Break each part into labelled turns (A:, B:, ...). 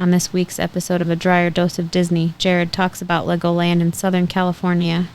A: On this week's episode of A Drier Dose of Disney, Jared talks about Legoland in Southern California.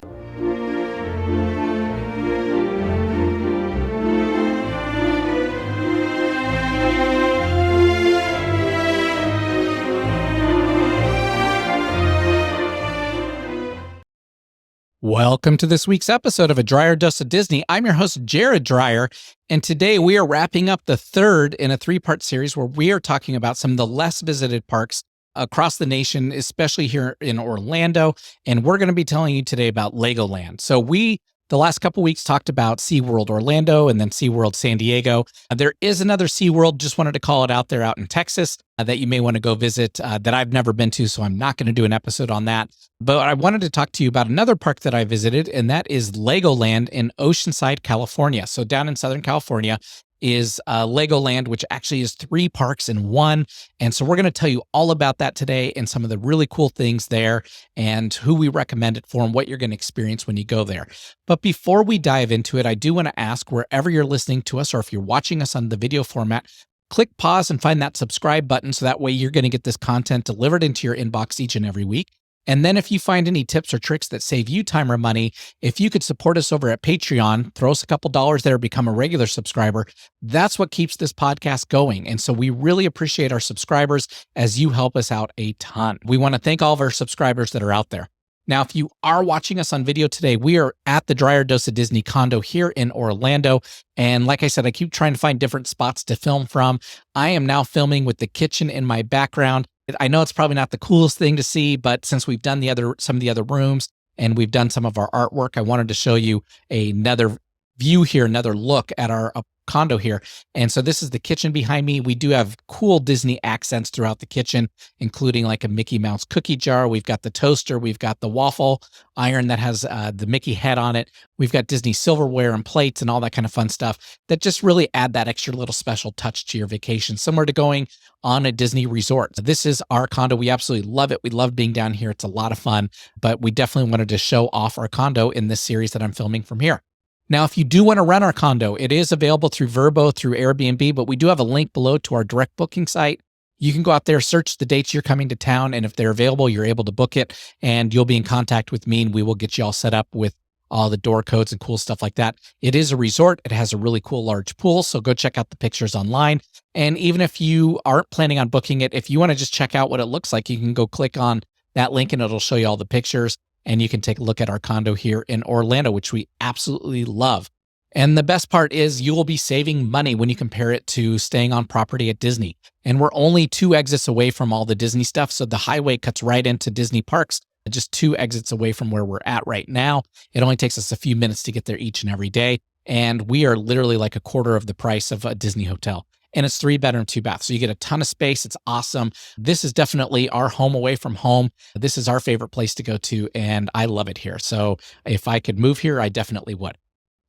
B: Welcome to this week's episode of A Drier Dose of Disney. I'm your host, Jared Dreyer, and today we are wrapping up the third in a three-part series where we are talking about some of the less visited parks across the nation, especially here in Orlando, and we're going to be telling you today about Legoland. So the last couple weeks, talked about SeaWorld Orlando and then SeaWorld San Diego. There is another SeaWorld, just wanted to call it out there out in Texas that you may want to go visit that I've never been to, so I'm not going to do an episode on that. But I wanted to talk to you about another park that I visited, and that is Legoland in Oceanside, California. So down in Southern California is Legoland, which actually is 3 parks in one. And so we're going to tell you all about that today and some of the really cool things there and who we recommend it for and what you're going to experience when you go there. But before we dive into it, I do want to ask, wherever you're listening to us or if you're watching us on the video format, click pause and find that subscribe button so that way you're going to get this content delivered into your inbox each and every week. And then if you find any tips or tricks that save you time or money, if you could support us over at Patreon, throw us a couple dollars there, become a regular subscriber, that's what keeps this podcast going. And so we really appreciate our subscribers as you help us out a ton. We want to thank all of our subscribers that are out there. Now, if you are watching us on video today, we are at the Drier Dose of Disney condo here in Orlando. And like I said, I keep trying to find different spots to film from. I am now filming with the kitchen in my background. I know it's probably not the coolest thing to see, but since we've done some of the other rooms and we've done some of our artwork, I wanted to show you another view here, another look at our condo here. And so this is the kitchen behind me. We do have cool Disney accents throughout the kitchen, including like a Mickey Mouse cookie jar. We've got the toaster. We've got the waffle iron that has the Mickey head on it. We've got Disney silverware and plates and all that kind of fun stuff that just really add that extra little special touch to your vacation, similar to going on a Disney resort. So this is our condo. We absolutely love it. We love being down here. It's a lot of fun, but we definitely wanted to show off our condo in this series that I'm filming from here. Now, if you do want to rent our condo, it is available through Vrbo, through Airbnb, but we do have a link below to our direct booking site. You can go out there, search the dates you're coming to town, and if they're available, you're able to book it, and you'll be in contact with me, and we will get you all set up with all the door codes and cool stuff like that. It is a resort. It has a really cool large pool, so go check out the pictures online. And even if you aren't planning on booking it, if you want to just check out what it looks like, you can go click on that link, and it'll show you all the pictures. And you can take a look at our condo here in Orlando, which we absolutely love. And the best part is you will be saving money when you compare it to staying on property at Disney. And we're only 2 exits away from all the Disney stuff. So the highway cuts right into Disney parks, just 2 exits away from where we're at right now. It only takes us a few minutes to get there each and every day. And we are literally like a quarter of the price of a Disney hotel. And it's 3-bedroom, 2-bath. So you get a ton of space. It's awesome. This is definitely our home away from home. This is our favorite place to go to, and I love it here. So if I could move here, I definitely would.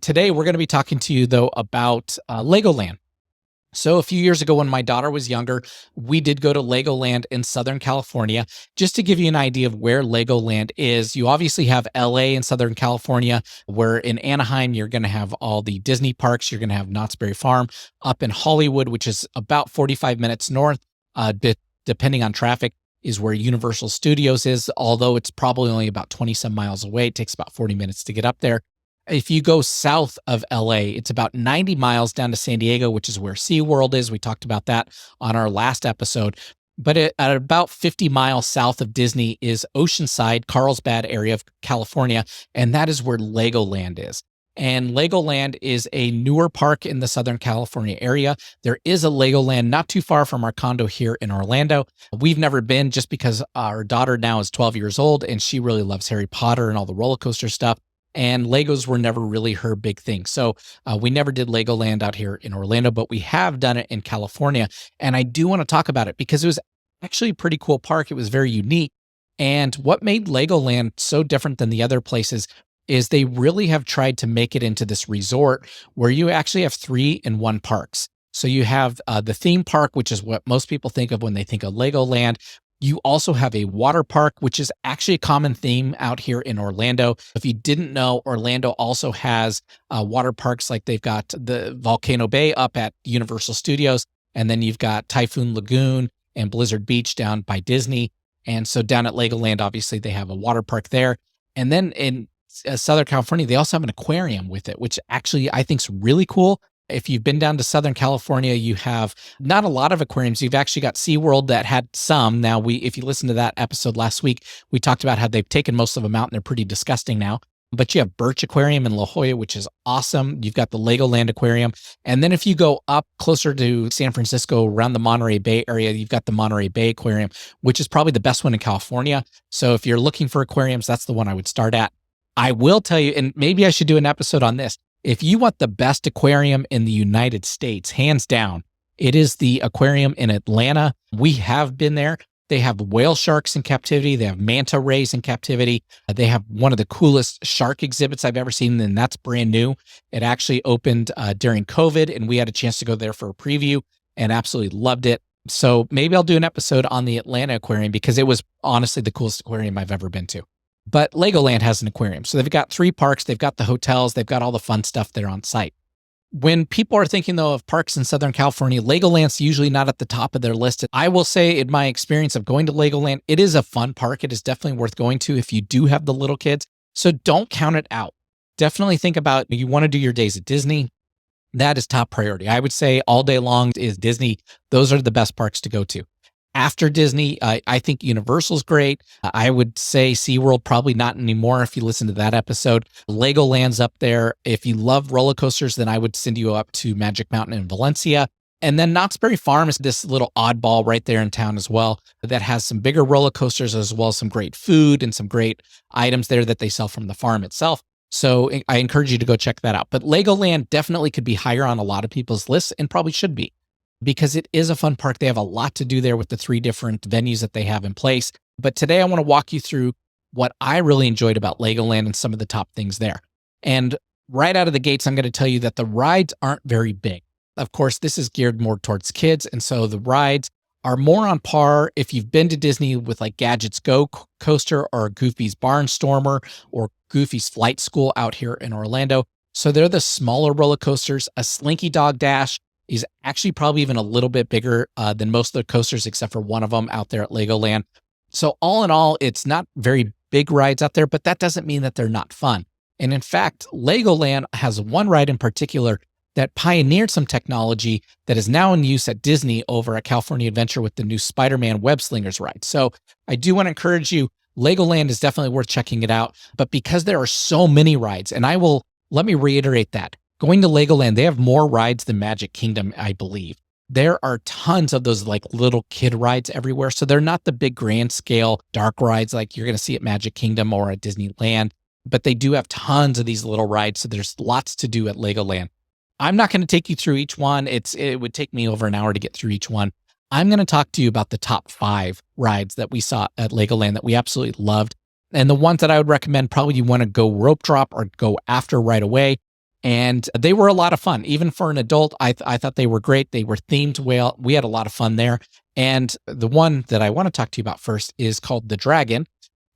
B: Today, we're going to be talking to you, though, about Legoland. So a few years ago when my daughter was younger, we did go to Legoland in Southern California. Just to give you an idea of where Legoland is, you obviously have LA in Southern California, where in Anaheim, you're going to have all the Disney parks. You're going to have Knott's Berry Farm. Up in Hollywood, which is about 45 minutes north, depending on traffic, is where Universal Studios is, although it's probably only about 20 some miles away. It takes about 40 minutes to get up there. If you go south of LA, it's about 90 miles down to San Diego, which is where SeaWorld is. We talked about that on our last episode. But at about 50 miles south of Disney is Oceanside, Carlsbad area of California, and that is where Legoland is. And Legoland is a newer park in the Southern California area. There is a Legoland not too far from our condo here in Orlando. We've never been just because our daughter now is 12 years old, and she really loves Harry Potter and all the roller coaster stuff. And Legos were never really her big thing. So we never did Legoland out here in Orlando, but we have done it in California. And I do want to talk about it because it was actually a pretty cool park. It was very unique. And what made Legoland so different than the other places is they really have tried to make it into this resort where you actually have 3-in-1 parks. So you have the theme park, which is what most people think of when they think of Legoland. You also have a water park, which is actually a common theme out here in Orlando. If you didn't know, Orlando also has water parks, like they've got the Volcano Bay up at Universal Studios, and then you've got Typhoon Lagoon and Blizzard Beach down by Disney. And so down at Legoland, obviously, they have a water park there. And then in Southern California, they also have an aquarium with it, which actually I think is really cool. If you've been down to Southern California, you have not a lot of aquariums. You've actually got SeaWorld that had some. Now, if you listen to that episode last week, we talked about how they've taken most of them out and they're pretty disgusting now. But you have Birch Aquarium in La Jolla, which is awesome. You've got the Legoland Aquarium. And then if you go up closer to San Francisco, around the Monterey Bay area, you've got the Monterey Bay Aquarium, which is probably the best one in California. So if you're looking for aquariums, that's the one I would start at. I will tell you, and maybe I should do an episode on this. If you want the best aquarium in the United States, hands down, it is the aquarium in Atlanta. We have been there. They have whale sharks in captivity. They have manta rays in captivity. They have one of the coolest shark exhibits I've ever seen, and that's brand new. It actually opened during COVID, and we had a chance to go there for a preview and absolutely loved it. So maybe I'll do an episode on the Atlanta Aquarium because it was honestly the coolest aquarium I've ever been to. But Legoland has an aquarium. So they've got 3 parks. They've got the hotels. They've got all the fun stuff there on site. When people are thinking, though, of parks in Southern California, Legoland's usually not at the top of their list. I will say, in my experience of going to Legoland, it is a fun park. It is definitely worth going to if you do have the little kids. So don't count it out. Definitely think about, you want to do your days at Disney. That is top priority. I would say all day long is Disney. Those are the best parks to go to. After Disney, I think Universal's great. I would say SeaWorld, probably not anymore if you listen to that episode. Legoland's up there. If you love roller coasters, then I would send you up to Magic Mountain in Valencia. And then Knott's Berry Farm is this little oddball right there in town as well that has some bigger roller coasters as well as some great food and some great items there that they sell from the farm itself. So I encourage you to go check that out. But Legoland definitely could be higher on a lot of people's lists and probably should be, because it is a fun park. They have a lot to do there with the 3 different venues that they have in place. But today I want to walk you through what I really enjoyed about Legoland and some of the top things there. And right out of the gates, I'm going to tell you that the rides aren't very big. Of course, this is geared more towards kids. And so the rides are more on par if you've been to Disney with like Gadget's Go coaster or Goofy's Barnstormer or Goofy's Flight School out here in Orlando. So they're the smaller roller coasters. A Slinky Dog Dash is actually probably even a little bit bigger than most of the coasters, except for one of them out there at Legoland. So all in all, it's not very big rides out there, but that doesn't mean that they're not fun. And in fact, Legoland has one ride in particular that pioneered some technology that is now in use at Disney over at California Adventure with the new Spider-Man Web Slingers ride. So I do want to encourage you, Legoland is definitely worth checking it out. But because there are so many rides, and let me reiterate that. Going to Legoland, they have more rides than Magic Kingdom, I believe. There are tons of those like little kid rides everywhere. So they're not the big grand scale dark rides like you're going to see at Magic Kingdom or at Disneyland, but they do have tons of these little rides. So there's lots to do at Legoland. I'm not going to take you through each one. It would take me over an hour to get through each one. I'm going to talk to you about the top 5 rides that we saw at Legoland that we absolutely loved. And the ones that I would recommend, probably you want to go rope drop or go after right away. And they were a lot of fun. Even for an adult, I thought they were great. They were themed well. We had a lot of fun there. And the one that I want to talk to you about first is called the Dragon.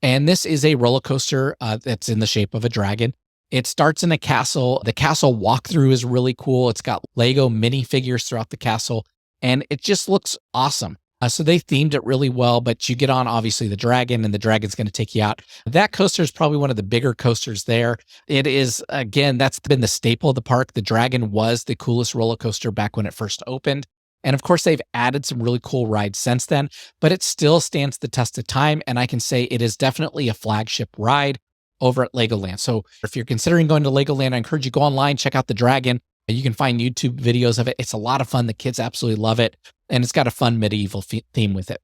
B: And this is a roller coaster that's in the shape of a dragon. It starts in a castle. The castle walkthrough is really cool. It's got Lego minifigures throughout the castle, and it just looks awesome. So they themed it really well, but you get on, obviously, the dragon, and the dragon's going to take you out. That coaster is probably one of the bigger coasters there. It is, again, that's been the staple of the park. The dragon was the coolest roller coaster back when it first opened. And of course, they've added some really cool rides since then, but it still stands the test of time. And I can say it is definitely a flagship ride over at Legoland. So if you're considering going to Legoland, I encourage you to go online, check out the dragon. You can find YouTube videos of it. It's a lot of fun. The kids absolutely love it. And it's got a fun medieval theme with it.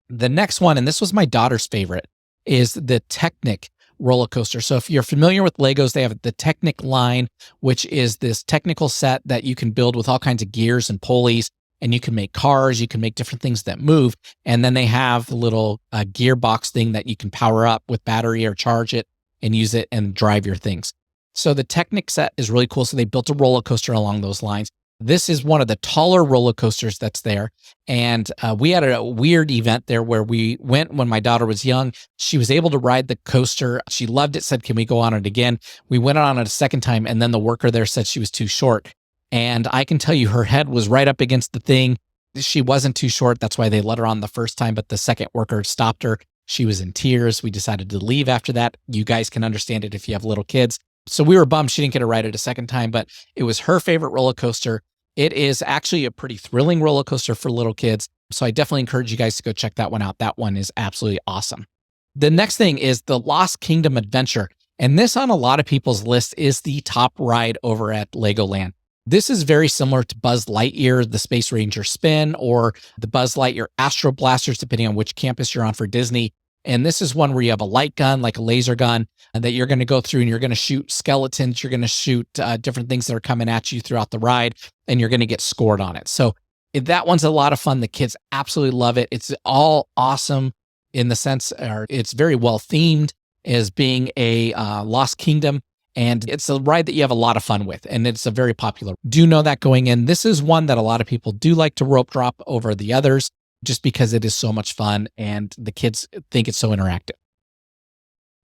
B: The next one, and this was my daughter's favorite, is the Technic roller coaster. So if you're familiar with Legos, they have the Technic line, which is this technical set that you can build with all kinds of gears and pulleys. And you can make cars, you can make different things that move. And then they have the little gearbox thing that you can power up with battery or charge it and use it and drive your things. So the Technic set is really cool. So they built a roller coaster along those lines. This is one of the taller roller coasters that's there. And we had a weird event there where we went when my daughter was young. She was able to ride the coaster. She loved it, said, "Can we go on it again?" We went on it a second time, and then the worker there said she was too short. And I can tell you her head was right up against the thing. She wasn't too short. That's why they let her on the first time, but the second worker stopped her. She was in tears. We decided to leave after that. You guys can understand it if you have little kids. So we were bummed she didn't get to ride it a second time, but it was her favorite roller coaster. It is actually a pretty thrilling roller coaster for little kids. So I definitely encourage you guys to go check that one out. That one is absolutely awesome. The next thing is the Lost Kingdom Adventure. And this on a lot of people's list is the top ride over at Legoland. This is very similar to Buzz Lightyear, the Space Ranger Spin, or the Buzz Lightyear Astro Blasters, depending on which campus you're on for Disney. And this is one where you have a light gun, like a laser gun, that you're going to go through and you're going to shoot skeletons. You're going to shoot different things that are coming at you throughout the ride, and you're going to get scored on it. So that one's a lot of fun. The kids absolutely love it. It's all awesome in the sense, or it's very well themed as being a Lost Kingdom. And it's a ride that you have a lot of fun with, and it's a very popular. Do know that going in. This is one that a lot of people do like to rope drop over the others just because it is so much fun and the kids think it's so interactive.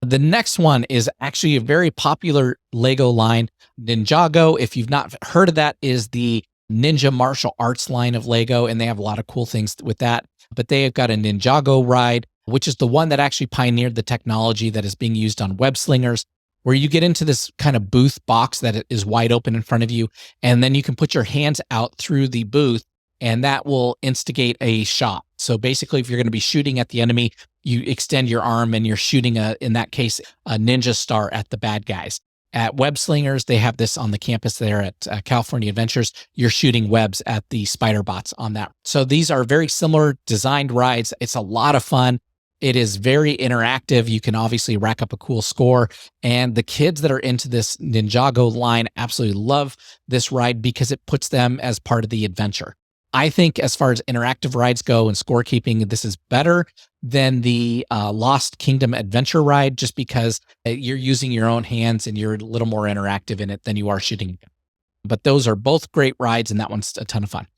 B: The next one is actually a very popular Lego line, Ninjago. If you've not heard of that, is the Ninja Martial Arts line of Lego, and they have a lot of cool things with that. But they have got a Ninjago ride, which is the one that actually pioneered the technology that is being used on web slingers, where you get into this kind of booth box that is wide open in front of you, and then you can put your hands out through the booth, and that will instigate a shot. So basically, if you're going to be shooting at the enemy, you extend your arm and you're shooting, in that case, a ninja star at the bad guys. At Web Slingers, they have this on the campus there at California Adventures. You're shooting webs at the spider bots on that. So these are very similar designed rides. It's a lot of fun. It is very interactive. You can obviously rack up a cool score. And the kids that are into this Ninjago line absolutely love this ride because it puts them as part of the adventure. I think as far as interactive rides go and scorekeeping, this is better than the Lost Kingdom Adventure ride just because you're using your own hands and you're a little more interactive in it than you are shooting. But those are both great rides, and that one's a ton of fun.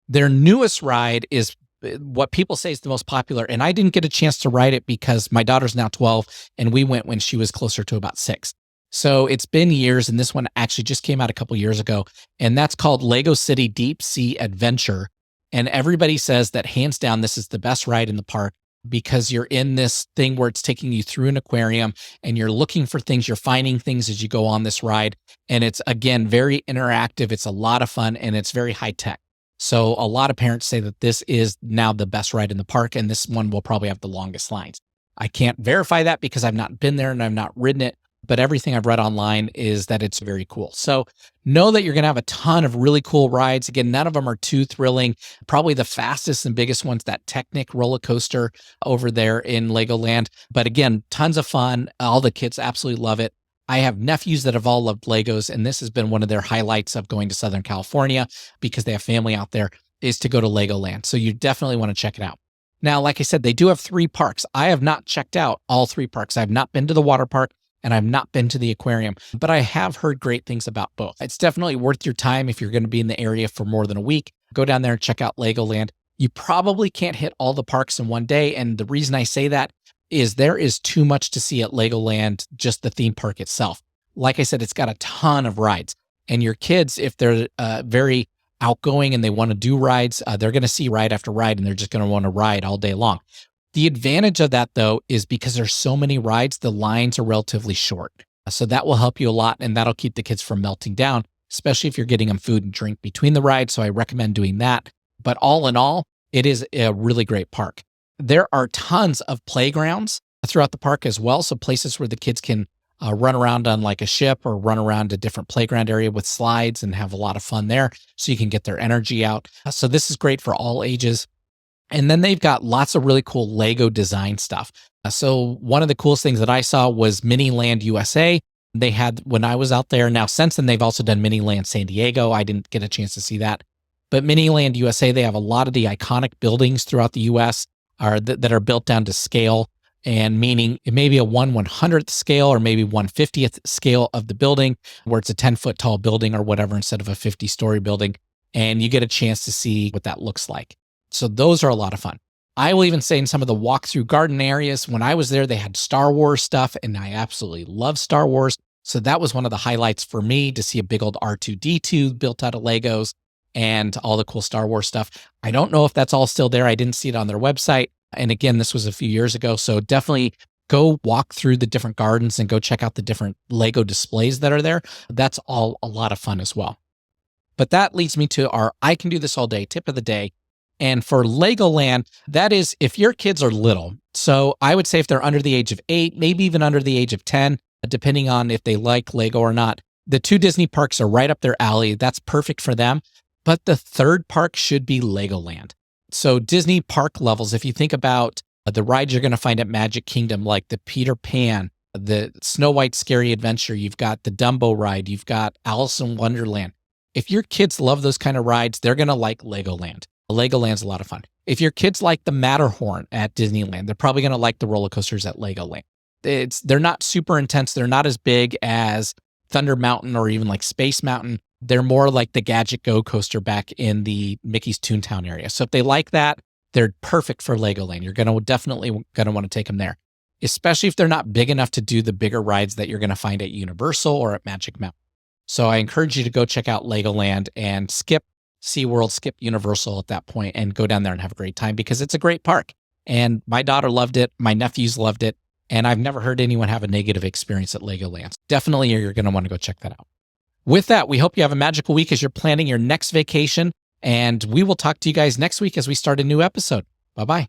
B: Their newest ride is what people say is the most popular. And I didn't get a chance to ride it because my daughter's now 12 and we went when she was closer to about 6. So it's been years, and this one actually just came out a couple years ago, and that's called Lego City Deep Sea Adventure. And everybody says that hands down, this is the best ride in the park because you're in this thing where it's taking you through an aquarium and you're looking for things, you're finding things as you go on this ride. And it's, again, very interactive. It's a lot of fun and it's very high tech. So a lot of parents say that this is now the best ride in the park, and this one will probably have the longest lines. I can't verify that because I've not been there and I've not ridden it, but everything I've read online is that it's very cool. So know that you're going to have a ton of really cool rides. Again, none of them are too thrilling. Probably the fastest and biggest one's that Technic roller coaster over there in Legoland. But again, tons of fun. All the kids absolutely love it. I have nephews that have all loved Legos, and this has been one of their highlights of going to Southern California because they have family out there, is to go to Legoland. So you definitely want to check it out. Now, like I said, they do have 3 parks. I have not checked out all 3 parks. I have not been to the water park and I've not been to the aquarium, but I have heard great things about both. It's definitely worth your time if you're going to be in the area for more than a week. Go down there and check out Legoland. You probably can't hit all the parks in one day. And the reason I say that is there is too much to see at Legoland, just the theme park itself. Like I said, it's got a ton of rides. And your kids, if they're very outgoing and they want to do rides, they're going to see ride after ride and they're just going to want to ride all day long. The advantage of that, though, is because there's so many rides, the lines are relatively short. So that will help you a lot, and that'll keep the kids from melting down, especially if you're getting them food and drink between the rides. So I recommend doing that. But all in all, it is a really great park. There are tons of playgrounds throughout the park as well. So places where the kids can run around on like a ship or run around a different playground area with slides and have a lot of fun there so you can get their energy out. So this is great for all ages. And then they've got lots of really cool Lego design stuff. So one of the coolest things that I saw was Miniland USA. They had, when I was out there, now since then, they've also done Miniland San Diego. I didn't get a chance to see that. But Miniland USA, they have a lot of the iconic buildings throughout the US that are built down to scale, and meaning it may be a 1/100th scale or maybe 1/50th scale of the building, where it's a 10-foot tall building or whatever instead of a 50-story building. And you get a chance to see what that looks like. So those are a lot of fun. I will even say in some of the walk-through garden areas, when I was there, they had Star Wars stuff, and I absolutely love Star Wars. So that was one of the highlights for me, to see a big old R2-D2 built out of Legos. and all the cool Star Wars stuff. I don't know if that's all still there. I didn't see it on their website. And again, this was a few years ago. So definitely go walk through the different gardens and go check out the different Lego displays that are there. That's all a lot of fun as well. But that leads me to our I can do this all day tip of the day. And for Legoland, that is if your kids are little. So I would say if they're under the age of 8, maybe even under the age of 10, depending on if they like Lego or not, the 2 Disney parks are right up their alley. That's perfect for them. But the third park should be Legoland. So Disney park levels, if you think about the rides you're going to find at Magic Kingdom, like the Peter Pan, the Snow White Scary Adventure, you've got the Dumbo ride, you've got Alice in Wonderland. If your kids love those kind of rides, they're going to like Legoland. Legoland's a lot of fun. If your kids like the Matterhorn at Disneyland, they're probably going to like the roller coasters at Legoland. They're not super intense. They're not as big as Thunder Mountain or even like Space Mountain. They're more like the Gadget Go coaster back in the Mickey's Toontown area. So if they like that, they're perfect for Legoland. You're definitely going to want to take them there, especially if they're not big enough to do the bigger rides that you're going to find at Universal or at Magic Mountain. So I encourage you to go check out Legoland and skip SeaWorld, skip Universal at that point and go down there and have a great time because it's a great park. And my daughter loved it. My nephews loved it. And I've never heard anyone have a negative experience at Legoland. Definitely you're going to want to go check that out. With that, we hope you have a magical week as you're planning your next vacation. And we will talk to you guys next week as we start a new episode. Bye-bye.